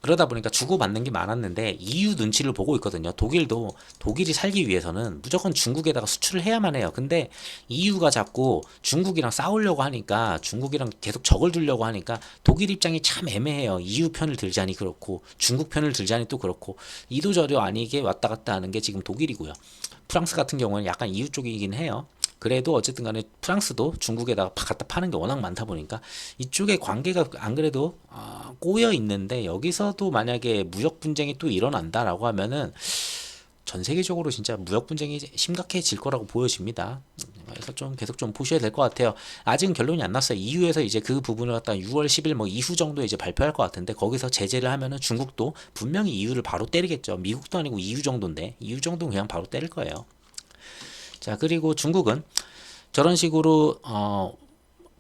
그러다 보니까 주고받는 게 많았는데 EU 눈치를 보고 있거든요. 독일이 살기 위해서는 무조건 중국에다가 수출을 해야만 해요. 근데 EU가 자꾸 중국이랑 싸우려고 하니까, 중국이랑 계속 적을 두려고 하니까 독일 입장이 참 애매해요. EU 편을 들자니 그렇고 중국 편을 들자니 또 그렇고, 이도저도 아니게 왔다 갔다 하는 게 지금 독일이고요. 프랑스 같은 경우는 약간 EU 쪽이긴 해요. 그래도 어쨌든 간에 프랑스도 중국에다가 갖다 파는 게 워낙 많다 보니까 이쪽의 관계가 안 그래도 꼬여 있는데, 여기서도 만약에 무역 분쟁이 또 일어난다라고 하면은 전 세계적으로 진짜 무역 분쟁이 심각해질 거라고 보여집니다. 그래서 좀 계속 좀 보셔야 될 것 같아요. 아직은 결론이 안 났어요. EU에서 이제 그 부분을 갖다 6월 10일 뭐 이후 정도에 이제 발표할 것 같은데, 거기서 제재를 하면은 중국도 분명히 EU를 바로 때리겠죠. 미국도 아니고 EU 정도인데 EU 정도는 그냥 바로 때릴 거예요. 자, 그리고 중국은 저런 식으로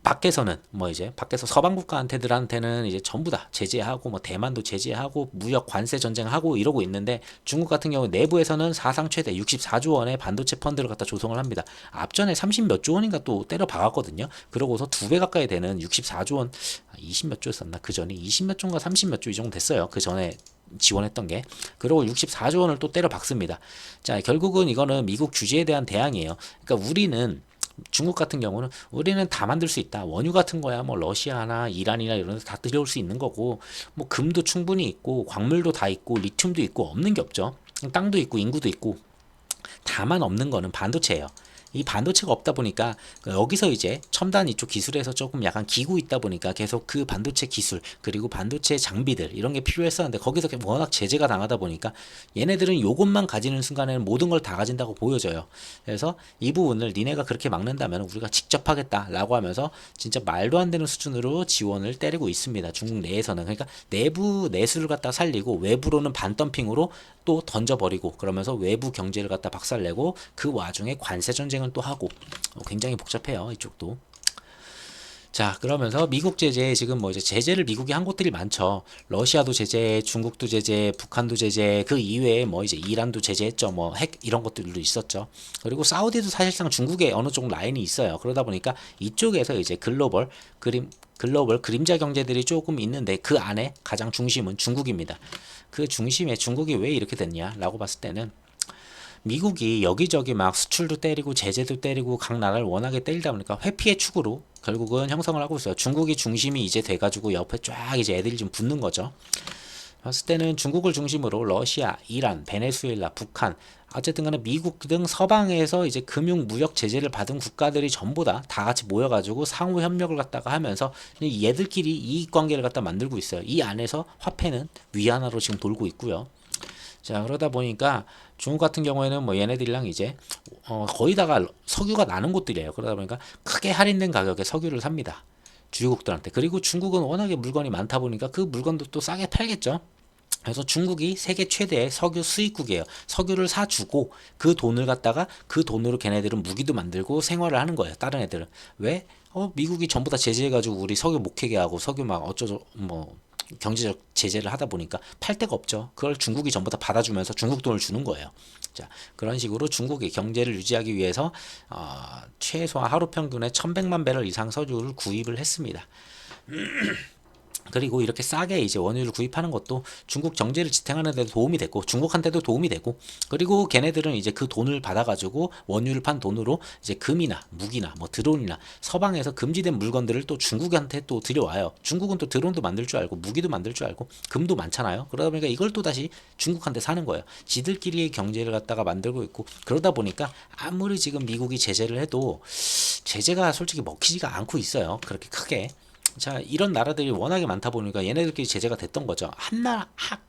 밖에서는 뭐 이제 밖에서 서방 국가한테들한테는 이제 전부 다 제재하고 뭐 대만도 제재하고 무역 관세 전쟁하고 이러고 있는데 중국 같은 경우 내부에서는 사상 최대 64조 원의 반도체 펀드를 갖다 조성을 합니다. 앞전에 30 몇 조 원인가 또 때려 박았거든요. 그러고서 2배 가까이 되는 64조 원, 20 몇 조였었나 그 전이 20 몇 조인가 30 몇 조 이 정도 됐어요. 그 전에 지원했던 게. 그리고 64조 원을 또 때려 박습니다. 자, 결국은 이거는 미국 규제에 대한 대항이에요. 그러니까 우리는 중국 같은 경우는 우리는 다 만들 수 있다. 원유 같은 거야 뭐 러시아나 이란이나 이런 데서 다 들여올 수 있는 거고 뭐 금도 충분히 있고 광물도 다 있고 리튬도 있고 없는 게 없죠. 땅도 있고 인구도 있고 다만 없는 거는 반도체예요. 이 반도체가 없다 보니까 여기서 이제 첨단 이쪽 기술에서 조금 약간 기고 있다 보니까 계속 그 반도체 기술 그리고 반도체 장비들 이런 게 필요했었는데 거기서 워낙 제재가 당하다 보니까 얘네들은 요것만 가지는 순간에는 모든 걸 다 가진다고 보여져요. 그래서 이 부분을 니네가 그렇게 막는다면 우리가 직접 하겠다라고 하면서 진짜 말도 안 되는 수준으로 지원을 때리고 있습니다. 중국 내에서는. 그러니까 내부 내수를 갖다 살리고 외부로는 반덤핑으로 또 던져버리고 그러면서 외부 경제를 갖다 박살내고 그 와중에 관세 전쟁을 또 하고 굉장히 복잡해요 이쪽도. 자, 그러면서 미국 제재 지금 뭐 이제 제재를 미국이 한 곳들이 많죠. 러시아도 제재, 중국도 제재, 북한도 제재, 그 이외에 뭐 이제 이란도 제재했죠. 뭐 핵 이런 것들도 있었죠. 그리고 사우디도 사실상 중국에 어느 정도 라인이 있어요. 그러다 보니까 이쪽에서 이제 글로벌 그림자 경제들이 조금 있는데 그 안에 가장 중심은 중국입니다. 그 중심에 중국이 왜 이렇게 됐냐라고 봤을 때는 미국이 여기저기 막 수출도 때리고 제재도 때리고 각 나라를 워낙에 때리다 보니까 회피의 축으로 결국은 형성을 하고 있어요. 중국이 중심이 이제 돼가지고 옆에 쫙 이제 애들이 좀 붙는 거죠. 봤을 때는 중국을 중심으로 러시아, 이란, 베네수엘라, 북한 어쨌든 간에 미국 등 서방에서 이제 금융 무역 제재를 받은 국가들이 전부 다 같이 모여가지고 상호 협력을 갖다가 하면서 얘들끼리 이익 관계를 갖다 만들고 있어요. 이 안에서 화폐는 위안화로 지금 돌고 있고요. 자, 그러다 보니까 중국 같은 경우에는 뭐 얘네들이랑 이제 거의 다가 석유가 나는 곳들이에요. 그러다 보니까 크게 할인된 가격에 석유를 삽니다. 주요국들한테. 그리고 중국은 워낙에 물건이 많다 보니까 그 물건도 또 싸게 팔겠죠. 그래서 중국이 세계 최대의 석유 수입국이에요. 석유를 사주고 그 돈을 갖다가 그 돈으로 걔네들은 무기도 만들고 생활을 하는 거예요. 다른 애들은. 왜? 미국이 전부 다 제재해가지고 우리 석유 못 캐게 하고 석유 막 어쩌고 뭐 경제적 제재를 하다 보니까 팔 데가 없죠. 그걸 중국이 전부 다 받아주면서 중국 돈을 주는 거예요. 자, 그런 식으로 중국의 경제를 유지하기 위해서 최소한 하루 평균에 1100만 배럴 이상 석유를 구입을 했습니다. 그리고 이렇게 싸게 이제 원유를 구입하는 것도 중국 경제를 지탱하는 데도 도움이 됐고 중국한테도 도움이 되고 그리고 걔네들은 이제 그 돈을 받아가지고 원유를 판 돈으로 이제 금이나 무기나 뭐 드론이나 서방에서 금지된 물건들을 또 중국한테 또 들여와요. 중국은 또 드론도 만들 줄 알고 무기도 만들 줄 알고 금도 많잖아요. 그러다 보니까 이걸 또 다시 중국한테 사는 거예요. 지들끼리의 경제를 갖다가 만들고 있고 그러다 보니까 아무리 지금 미국이 제재를 해도 제재가 솔직히 먹히지가 않고 있어요. 그렇게 크게. 자, 이런 나라들이 워낙에 많다 보니까 얘네들끼리 제재가 됐던 거죠.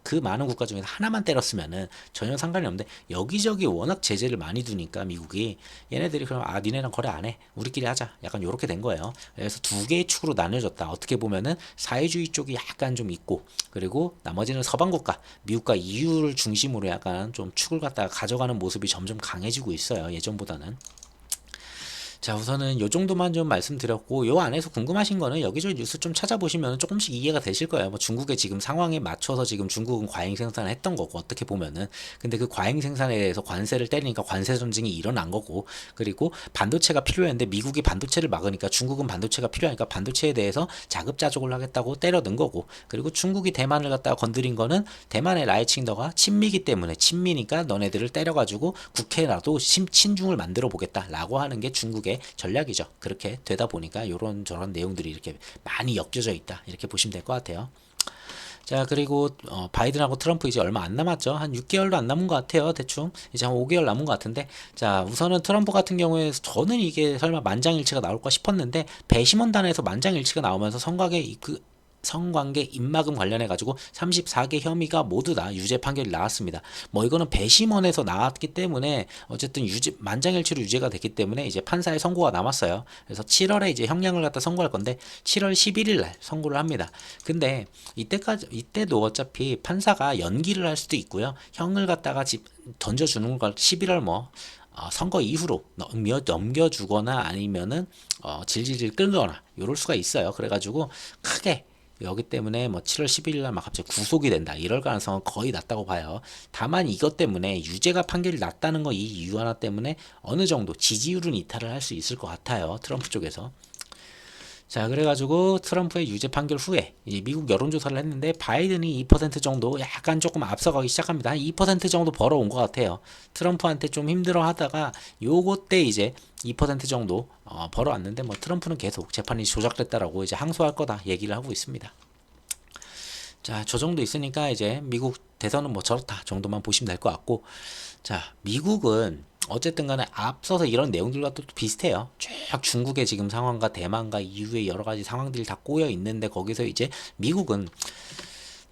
그 많은 국가 중에서 하나만 때렸으면은 전혀 상관이 없는데 여기저기 워낙 제재를 많이 두니까 미국이 얘네들이 그럼 니네랑 거래 안 해. 우리끼리 하자. 약간 요렇게 된 거예요. 그래서 두 개의 축으로 나뉘어졌다. 어떻게 보면은 사회주의 쪽이 약간 좀 있고 그리고 나머지는 서방 국가, 미국과 EU를 중심으로 약간 좀 축을 갖다가 가져가는 모습이 점점 강해지고 있어요. 예전보다는. 자, 우선은 요 정도만 좀 말씀드렸고 요 안에서 궁금하신 거는 여기저기 뉴스 좀 찾아보시면 조금씩 이해가 되실 거예요. 뭐 중국의 지금 상황에 맞춰서 지금 중국은 과잉 생산을 했던 거고 어떻게 보면은 근데 그 과잉 생산에 대해서 관세를 때리니까 관세 전쟁이 일어난 거고 그리고 반도체가 필요했는데 미국이 반도체를 막으니까 중국은 반도체가 필요하니까 반도체에 대해서 자급자족을 하겠다고 때려든 거고 그리고 중국이 대만을 갖다가 건드린 거는 대만의 라이칭더가 친미기 때문에 친미니까 너네들을 때려가지고 국회라도 친중을 만들어 보겠다라고 하는 게 중국의 전략이죠. 그렇게 되다 보니까 이런 저런 내용들이 이렇게 많이 엮여져 있다 이렇게 보시면 될 것 같아요. 자, 그리고 바이든하고 트럼프 이제 얼마 안 남았죠. 한 6개월도 안 남은 것 같아요. 대충 이제 한 5개월 남은 것 같은데 자, 우선은 트럼프 같은 경우에 저는 이게 설마 만장일치가 나올까 싶었는데 배심원단에서 만장일치가 나오면서 성관계 입막음 관련해 가지고 34개 혐의가 모두 다 유죄 판결이 나왔습니다. 뭐 이거는 배심원에서 나왔기 때문에 어쨌든 만장일치로 유죄가 됐기 때문에 이제 판사의 선고가 남았어요. 그래서 7월에 이제 형량을 갖다 선고할 건데 7월 11일 날 선고를 합니다. 근데 이때도 어차피 판사가 연기를 할 수도 있고요. 형을 갖다가 던져주는 걸 11월 뭐 선거 이후로 넘겨주거나 아니면은 질질질 끌거나 이럴 수가 있어요. 그래가지고 크게 여기 때문에 뭐 7월 11일 날 막 갑자기 구속이 된다 이럴 가능성은 거의 낮다고 봐요. 다만 이것 때문에 유죄가 판결이 났다는 거 이 이유 하나 때문에 어느 정도 지지율은 이탈을 할 수 있을 것 같아요. 트럼프 쪽에서. 자, 그래가지고 트럼프의 유죄 판결 후에 이제 미국 여론조사를 했는데 바이든이 2% 정도 약간 조금 앞서가기 시작합니다. 한 2% 정도 벌어온 것 같아요. 트럼프한테 좀 힘들어 하다가 요거 때 이제 2% 정도 벌어왔는데 뭐 트럼프는 계속 재판이 조작됐다라고 이제 항소할 거다 얘기를 하고 있습니다. 자, 저 정도 있으니까 이제 미국 대선은 뭐 저렇다 정도만 보시면 될 것 같고, 자, 미국은 어쨌든 간에 앞서서 이런 내용들과 또 비슷해요. 쫙 중국의 지금 상황과 대만과 이후의 여러 가지 상황들이 다 꼬여 있는데 거기서 이제 미국은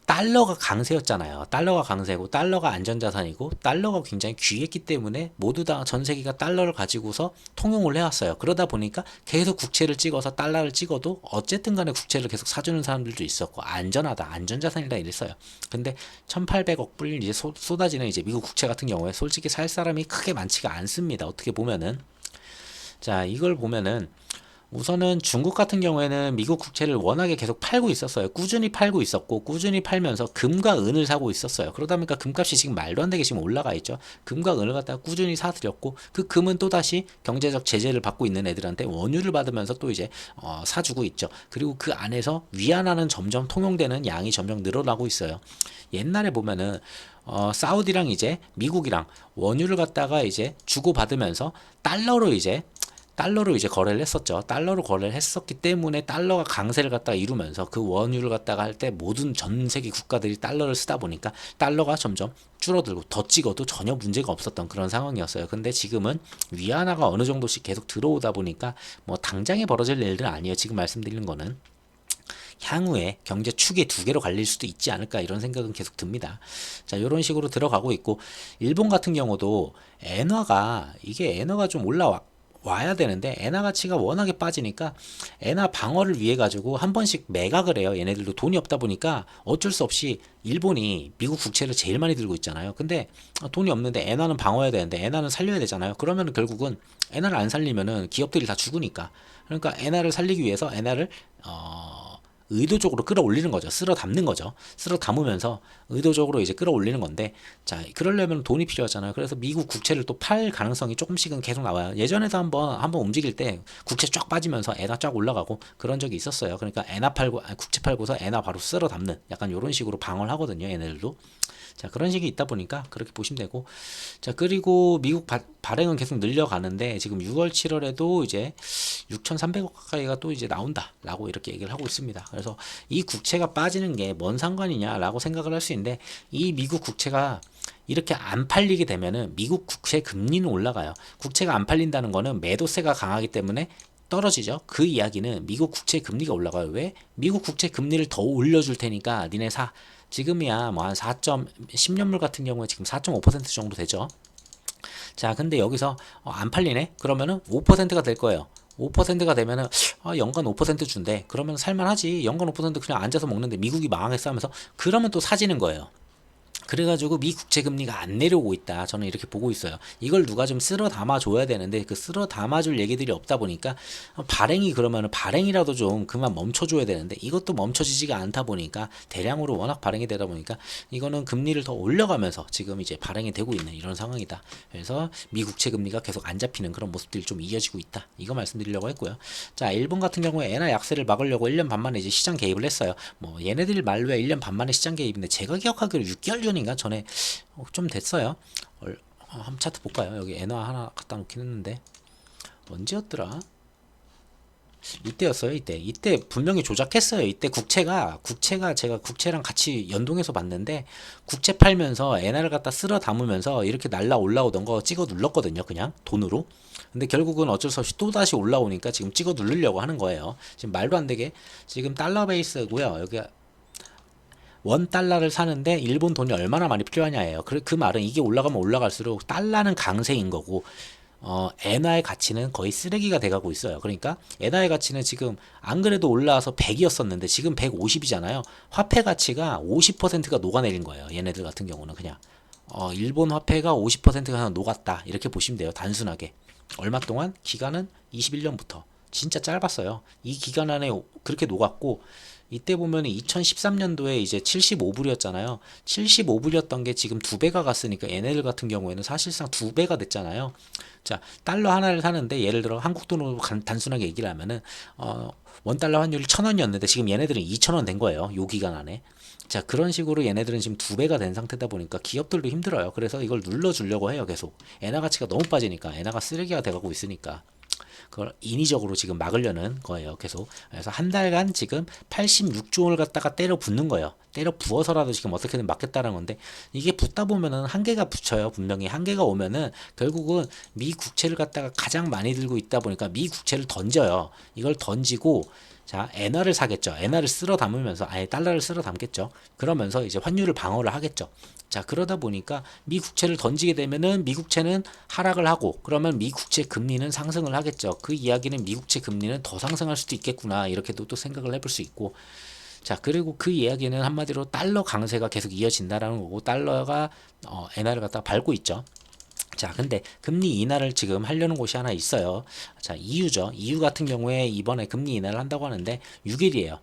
달러가 강세였잖아요. 달러가 강세고 달러가 안전자산이고 달러가 굉장히 귀했기 때문에 모두 다 전 세계가 달러를 가지고서 통용을 해왔어요. 그러다 보니까 계속 국채를 찍어서 달러를 찍어도 어쨌든 간에 국채를 계속 사주는 사람들도 있었고 안전하다, 안전자산이다 이랬어요. 근데 1800억 불 이제 쏟아지는 이제 미국 국채 같은 경우에 솔직히 살 사람이 크게 많지가 않습니다. 어떻게 보면은. 자, 이걸 보면은 우선은 중국 같은 경우에는 미국 국채를 워낙에 계속 팔고 있었어요. 꾸준히 팔고 있었고 꾸준히 팔면서 금과 은을 사고 있었어요. 그러다 보니까 금값이 지금 말도 안 되게 지금 올라가 있죠. 금과 은을 갖다가 꾸준히 사들였고 그 금은 또다시 경제적 제재를 받고 있는 애들한테 원유를 받으면서 또 이제 사주고 있죠. 그리고 그 안에서 위안화는 점점 통용되는 양이 점점 늘어나고 있어요. 옛날에 보면은 사우디랑 이제 미국이랑 원유를 갖다가 이제 주고받으면서 달러로 이제 거래를 했었죠. 달러로 거래를 했었기 때문에 달러가 강세를 갖다가 이루면서 그 원유를 갖다가 할 때 모든 전 세계 국가들이 달러를 쓰다 보니까 달러가 점점 줄어들고 더 찍어도 전혀 문제가 없었던 그런 상황이었어요. 근데 지금은 위안화가 어느 정도씩 계속 들어오다 보니까 뭐 당장에 벌어질 일은 아니에요. 지금 말씀드리는 거는. 향후에 경제 축이 두 개로 갈릴 수도 있지 않을까 이런 생각은 계속 듭니다. 자, 이런 식으로 들어가고 있고 일본 같은 경우도 엔화가 좀 와야 되는데 엔화 가치가 워낙에 빠지니까 엔화 방어를 위해 가지고 한 번씩 매각을 해요. 얘네들도 돈이 없다 보니까 어쩔 수 없이 일본이 미국 국채를 제일 많이 들고 있잖아요. 근데 돈이 없는데 엔화는 방어해야 되는데 엔화는 살려야 되잖아요. 그러면 결국은 엔화를 안 살리면은 기업들이 다 죽으니까. 그러니까 엔화를 살리기 위해서 엔화를 의도적으로 끌어올리는 거죠. 쓸어 담는 거죠. 쓸어 담으면서 의도적으로 이제 끌어올리는 건데, 자, 그러려면 돈이 필요하잖아요. 그래서 미국 국채를 또 팔 가능성이 조금씩은 계속 나와요. 예전에도 한번 움직일 때 국채 쫙 빠지면서 엔화 쫙 올라가고 그런 적이 있었어요. 그러니까 국채 팔고서 엔화 바로 쓸어 담는 약간 이런 식으로 방어를 하거든요. 얘네들도. 자, 그런 식이 있다 보니까 그렇게 보시면 되고, 자, 그리고 미국 발행은 계속 늘려가는데 지금 6월 7월에도 이제 6,300억 가까이가 또 이제 나온다라고 이렇게 얘기를 하고 있습니다. 그래서 이 국채가 빠지는 게 뭔 상관이냐라고 생각을 할 수 있는데, 이 미국 국채가 이렇게 안 팔리게 되면은 미국 국채 금리는 올라가요. 국채가 안 팔린다는 거는 매도세가 강하기 때문에 떨어지죠. 그 이야기는 미국 국채 금리가 올라가요. 왜? 미국 국채 금리를 더 올려줄 테니까 니네 사. 지금이야 뭐 한 10년물 같은 경우에 지금 4.5% 정도 되죠. 자, 근데 여기서 안 팔리네? 그러면은 5%가 될 거예요. 5%가 되면은 연간 5% 준대. 그러면 살만하지. 연간 5% 그냥 앉아서 먹는데 미국이 망하겠어 하면서 그러면 또 사지는 거예요. 그래가지고 미 국채 금리가 안 내려오고 있다. 저는 이렇게 보고 있어요. 이걸 누가 좀 쓸어 담아줘야 되는데 그 쓸어 담아줄 얘기들이 없다 보니까 그러면은 발행이라도 좀 그만 멈춰줘야 되는데 이것도 멈춰지지가 않다 보니까 대량으로 워낙 발행이 되다 보니까 이거는 금리를 더 올려가면서 지금 이제 발행이 되고 있는 이런 상황이다. 그래서 미 국채 금리가 계속 안 잡히는 그런 모습들이 좀 이어지고 있다. 이거 말씀드리려고 했고요. 자, 일본 같은 경우에 엔화 약세를 막으려고 1년 반 만에 이제 시장 개입을 했어요. 뭐 얘네들 말로야 1년 반 만에 시장 개입인데 제가 기억하기로 6개월 전인가 전에 좀 됐어요. 한번 차트 볼까요? 여기 엔화 하나 갖다 놓긴 했는데 언제였더라? 이때였어요. 이때 분명히 조작했어요. 이때 국채가 제가 국채랑 같이 연동해서 봤는데 국채 팔면서 엔화를 갖다 쓸어 담으면서 이렇게 날라 올라오던 거 찍어 눌렀거든요. 그냥 돈으로. 근데 결국은 어쩔 수 없이 또 다시 올라오니까 지금 찍어 누르려고 하는 거예요. 지금 말도 안 되게 지금 달러 베이스고요. 여기 원 달러를 사는데 일본 돈이 얼마나 많이 필요하냐예요. 그 말은 이게 올라가면 올라갈수록 달러는 강세인 거고 엔화의 가치는 거의 쓰레기가 돼가고 있어요. 그러니까 엔화의 가치는 지금 안 그래도 올라와서 100이었었는데 지금 150이잖아요. 화폐 가치가 50%가 녹아내린 거예요. 얘네들 같은 경우는 그냥 일본 화폐가 50%가 그냥 녹았다 이렇게 보시면 돼요. 단순하게. 얼마 동안? 기간은 21년부터. 진짜 짧았어요. 이 기간 안에 그렇게 녹았고, 이때 보면 2013년도에 이제 75불이었잖아요. 75불이었던 게 지금 2배가 갔으니까 얘네들 같은 경우에는 사실상 2배가 됐잖아요. 자, 달러 하나를 사는데 예를 들어 한국 돈으로 단순하게 얘기를 하면은 원달러 환율이 1,000원이었는데 지금 얘네들은 2,000원 된 거예요. 요 기간 안에. 자, 그런 식으로 얘네들은 지금 2배가 된 상태다 보니까 기업들도 힘들어요. 그래서 이걸 눌러주려고 해요. 계속. 엔화 가치가 너무 빠지니까, 엔화가 쓰레기가 돼가고 있으니까 그걸 인위적으로 지금 막으려는 거예요. 계속. 그래서 한 달간 지금 86조 원을 갖다가 때려 붓는 거예요. 때려 부어서라도 지금 어떻게든 막겠다는 건데, 이게 붙다 보면은 한계가 붙여요. 분명히 한계가 오면은 결국은 미 국채를 갖다가 가장 많이 들고 있다 보니까 미 국채를 던져요. 이걸 던지고, 자, 엔화를 사겠죠. 엔화를 쓸어 담으면서 아예 달러를 쓸어 담겠죠. 그러면서 이제 환율을 방어를 하겠죠. 자, 그러다 보니까 미 국채를 던지게 되면은 미 국채는 하락을 하고, 그러면 미 국채 금리는 상승을 하겠죠. 그 이야기는 미 국채 금리는 더 상승할 수도 있겠구나, 이렇게도 또 생각을 해볼 수 있고. 자, 그리고 그 이야기는 한마디로 달러 강세가 계속 이어진다라는 거고, 달러가 엔화를 갖다가 밟고 있죠. 자, 근데 금리 인하를 지금 하려는 곳이 하나 있어요. 자, EU죠. EU 같은 경우에 이번에 금리 인하를 한다고 하는데 6일이에요.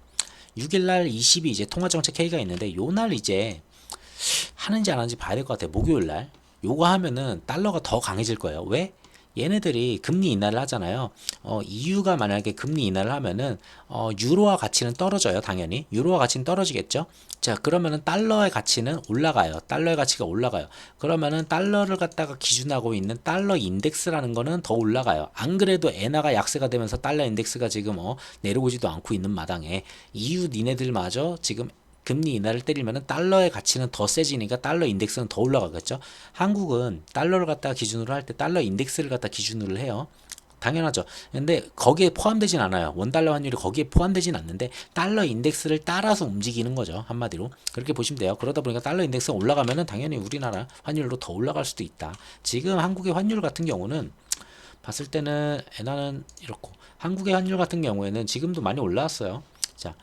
6일날 20이 이제 통화정책 회의가 있는데, 요 날 이제 하는지 안 하는지 봐야 될 것 같아요. 목요일날 요거 하면은 달러가 더 강해질 거예요. 왜? 얘네들이 금리 인하를 하잖아요. EU가 만약에 금리 인하를 하면은 유로화 가치는 떨어져요. 당연히 유로화 가치는 떨어지겠죠. 자, 그러면은 달러의 가치는 올라가요. 달러의 가치가 올라가요. 그러면은 달러를 갖다가 기준하고 있는 달러 인덱스라는 거는 더 올라가요. 안 그래도 엔화가 약세가 되면서 달러 인덱스가 지금 내려오지도 않고 있는 마당에 EU 니네들마저 지금 금리 인하를 때리면은 달러의 가치는 더 세지니까 달러 인덱스는 더 올라가겠죠. 한국은 달러를 갖다가 기준으로 할 때 달러 인덱스를 갖다 기준으로 해요. 당연하죠. 근데 거기에 포함되진 않아요. 원달러 환율이 거기에 포함되진 않는데 달러 인덱스를 따라서 움직이는 거죠. 한마디로. 그렇게 보시면 돼요. 그러다 보니까 달러 인덱스가 올라가면은 당연히 우리나라 환율로 더 올라갈 수도 있다. 지금 한국의 환율 같은 경우는 봤을 때는 엔화는 이렇고, 한국의 환율 같은 경우에는 지금도 많이 올라왔어요. 자,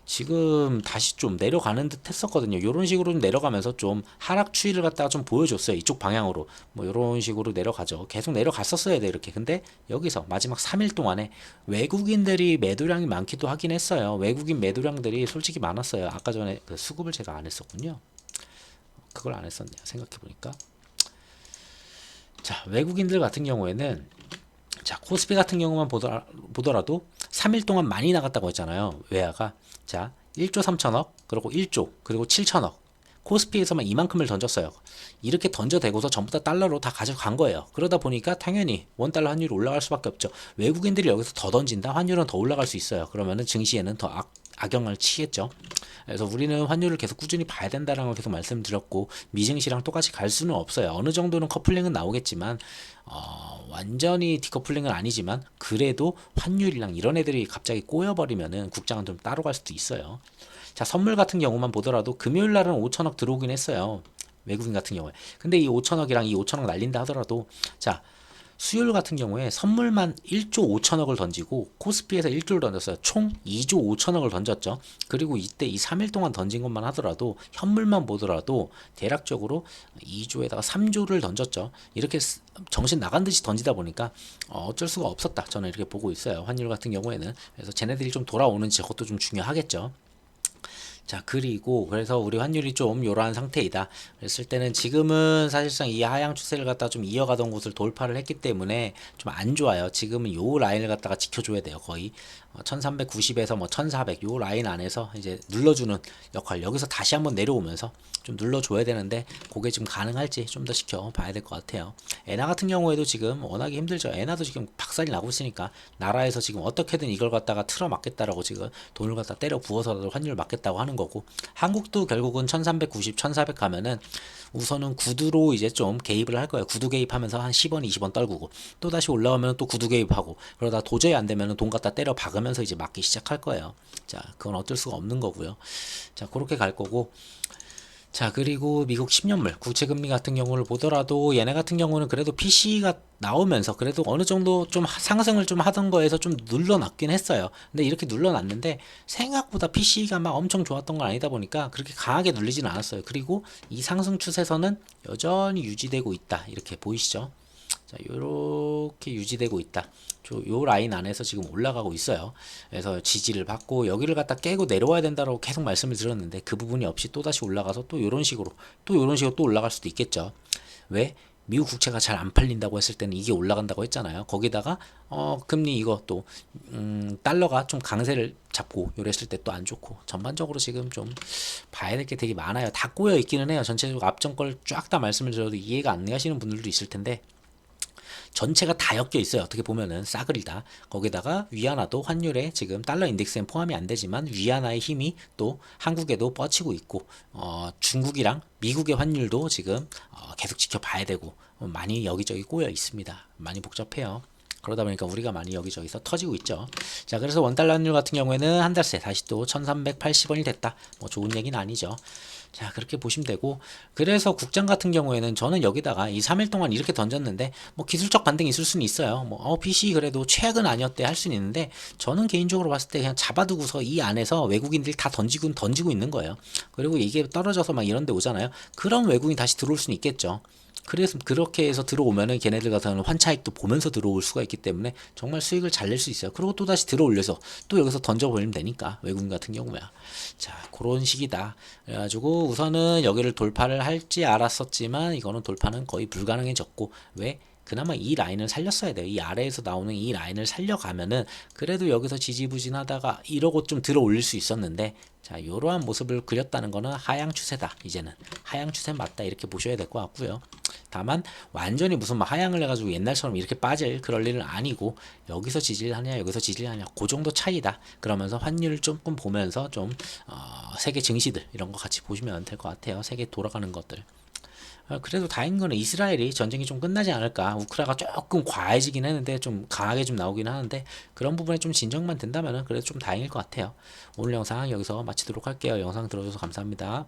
지금 다시 좀 내려가는 듯 했었거든요. 이런 식으로 내려가면서 좀 하락 추이를 갖다가 좀 보여줬어요. 이쪽 방향으로. 뭐 이런 식으로 내려가죠. 계속 내려갔었어야 돼, 이렇게. 근데 여기서 마지막 3일 동안에 외국인들이 매도량이 많기도 하긴 했어요. 외국인 매도량들이 솔직히 많았어요. 아까 전에 그 수급을 제가 안 했었군요. 그걸 안 했었네요. 생각해보니까. 자, 외국인들 같은 경우에는, 자, 코스피 같은 경우만 보더라도 3일 동안 많이 나갔다고 했잖아요. 외화가. 자, 1조 3천억, 그리고 1조, 그리고 7천억. 코스피에서만 이만큼을 던졌어요. 이렇게 던져대고서 전부 다 달러로 다 가져간 거예요. 그러다 보니까 당연히 원달러 환율이 올라갈 수밖에 없죠. 외국인들이 여기서 더 던진다? 환율은 더 올라갈 수 있어요. 그러면은 증시에는 더 악영향을 치겠죠. 그래서 우리는 환율을 계속 꾸준히 봐야 된다는 걸 계속 말씀드렸고, 미증시랑 똑같이 갈 수는 없어요. 어느 정도는 커플링은 나오겠지만 완전히 디커플링은 아니지만, 그래도 환율이랑 이런 애들이 갑자기 꼬여버리면은 국장은 좀 따로 갈 수도 있어요. 자, 선물 같은 경우만 보더라도 금요일 날은 5천억 들어오긴 했어요. 외국인 같은 경우에. 근데 이 5천억이랑 이 5천억 날린다 하더라도, 자, 수요일 같은 경우에 선물만 1조 5천억을 던지고 코스피에서 1조를 던졌어요. 총 2조 5천억을 던졌죠. 그리고 이때 이 3일 동안 던진 것만 하더라도, 현물만 보더라도 대략적으로 2조에다가 3조를 던졌죠. 이렇게 정신 나간 듯이 던지다 보니까 어쩔 수가 없었다. 저는 이렇게 보고 있어요. 환율 같은 경우에는. 그래서 쟤네들이 좀 돌아오는지 그것도 좀 중요하겠죠. 자, 그리고 그래서 우리 환율이 좀 요러한 상태이다 그랬을 때는, 지금은 사실상 이 하향 추세를 갖다가 좀 이어가던 곳을 돌파를 했기 때문에 좀 안 좋아요. 지금은 요 라인을 갖다가 지켜줘야 돼요. 거의 1390에서 뭐 1400 요 라인 안에서 이제 눌러주는 역할, 여기서 다시 한번 내려오면서 좀 눌러줘야 되는데, 그게 지금 가능할지 좀 더 지켜봐야 될 것 같아요. 엔화 같은 경우에도 지금 워낙에 힘들죠. 엔화도 지금 박살이 나고 있으니까 나라에서 지금 어떻게든 이걸 갖다가 틀어 막겠다라고 지금 돈을 갖다 때려 부어서라도 환율 막겠다고 하는 거고, 한국도 결국은 1390, 1400 가면은 우선은 구두로 이제 좀 개입을 할 거예요. 구두 개입하면서 한 10원, 20원 떨구고, 또 다시 올라오면 또 구두 개입하고, 그러다 도저히 안 되면은 돈 갖다 때려 박으면서 이제 막기 시작할 거예요. 자, 그건 어쩔 수가 없는 거고요. 자, 그렇게 갈 거고, 자, 그리고 미국 10년물 국채금리 같은 경우를 보더라도 얘네 같은 경우는 그래도 PC가 나오면서 그래도 어느 정도 좀 상승을 좀 하던 거에서 좀 눌러놨긴 했어요. 근데 이렇게 눌러놨는데 생각보다 PC가 막 엄청 좋았던 건 아니다 보니까 그렇게 강하게 눌리지는 않았어요. 그리고 이 상승 추세선은 여전히 유지되고 있다. 이렇게 보이시죠? 자, 요렇게 유지되고 있다. 요 라인 안에서 지금 올라가고 있어요. 그래서 지지를 받고 여기를 갖다 깨고 내려와야 된다고 계속 말씀을 드렸는데 그 부분이 없이 또 다시 올라가서 또 요런 식으로 또 올라갈 수도 있겠죠. 왜? 미국 국채가 잘 안 팔린다고 했을 때는 이게 올라간다고 했잖아요. 거기다가 금리 이거 또 달러가 좀 강세를 잡고 요랬을 때 또 안 좋고 전반적으로 지금 좀 봐야 될 게 되게 많아요. 다 꼬여 있기는 해요. 전체적으로 앞전 걸 쫙 다 말씀을 드려도 이해가 안 가시는 분들도 있을 텐데 전체가 다 엮여 있어요. 어떻게 보면은 싸그리다. 거기다가 위안화도 환율에 지금 달러 인덱스엔 포함이 안 되지만 위안화의 힘이 또 한국에도 뻗치고 있고 중국이랑 미국의 환율도 지금 계속 지켜봐야 되고 많이 여기저기 꼬여 있습니다. 많이 복잡해요. 그러다 보니까 우리가 많이 여기저기서 터지고 있죠. 자, 그래서 원달러 환율 같은 경우에는 한 달 새 다시 또 1380원이 됐다. 뭐 좋은 얘기는 아니죠. 자, 그렇게 보시면 되고, 그래서 국장 같은 경우에는 저는 여기다가 이 3일 동안 이렇게 던졌는데 뭐 기술적 반등이 있을 수는 있어요. 뭐 PC 그래도 최악은 아니었대 할 수는 있는데 저는 개인적으로 봤을 때 그냥 잡아두고서 이 안에서 외국인들이 다 던지고 있는 거예요. 그리고 이게 떨어져서 막 이런 데 오잖아요. 그럼 외국인 다시 들어올 수는 있겠죠. 그래서 그렇게 해서 들어오면은 걔네들 같은 경우는 환차익도 보면서 들어올 수가 있기 때문에 정말 수익을 잘 낼 수 있어요. 그리고 또 다시 들어올려서 또 여기서 던져버리면 되니까 외국인 같은 경우야. 자, 그런 식이다. 그래가지고 우선은 여기를 돌파를 할지 알았었지만 이거는 돌파는 거의 불가능해졌고 왜? 그나마 이 라인을 살렸어야 돼요. 이 아래에서 나오는 이 라인을 살려가면은 그래도 여기서 지지부진하다가 이러고 좀 들어 올릴 수 있었는데 자, 이러한 모습을 그렸다는 거는 하향 추세다. 이제는 하향 추세 맞다 이렇게 보셔야 될 것 같고요. 다만 완전히 무슨 막 하향을 해가지고 옛날처럼 이렇게 빠질 그럴 일은 아니고 여기서 지지를 하냐 여기서 지지를 하냐 그 정도 차이다. 그러면서 환율을 조금 보면서 좀 세계 증시들 이런 거 같이 보시면 될 것 같아요. 세계 돌아가는 것들. 그래도 다행인 거는 이스라엘이 전쟁이 좀 끝나지 않을까. 우크라가 조금 과해지긴 했는데 좀 강하게 좀 나오긴 하는데 그런 부분에 좀 진정만 된다면은 그래도 좀 다행일 것 같아요. 오늘 영상 여기서 마치도록 할게요. 영상 들어줘서 감사합니다.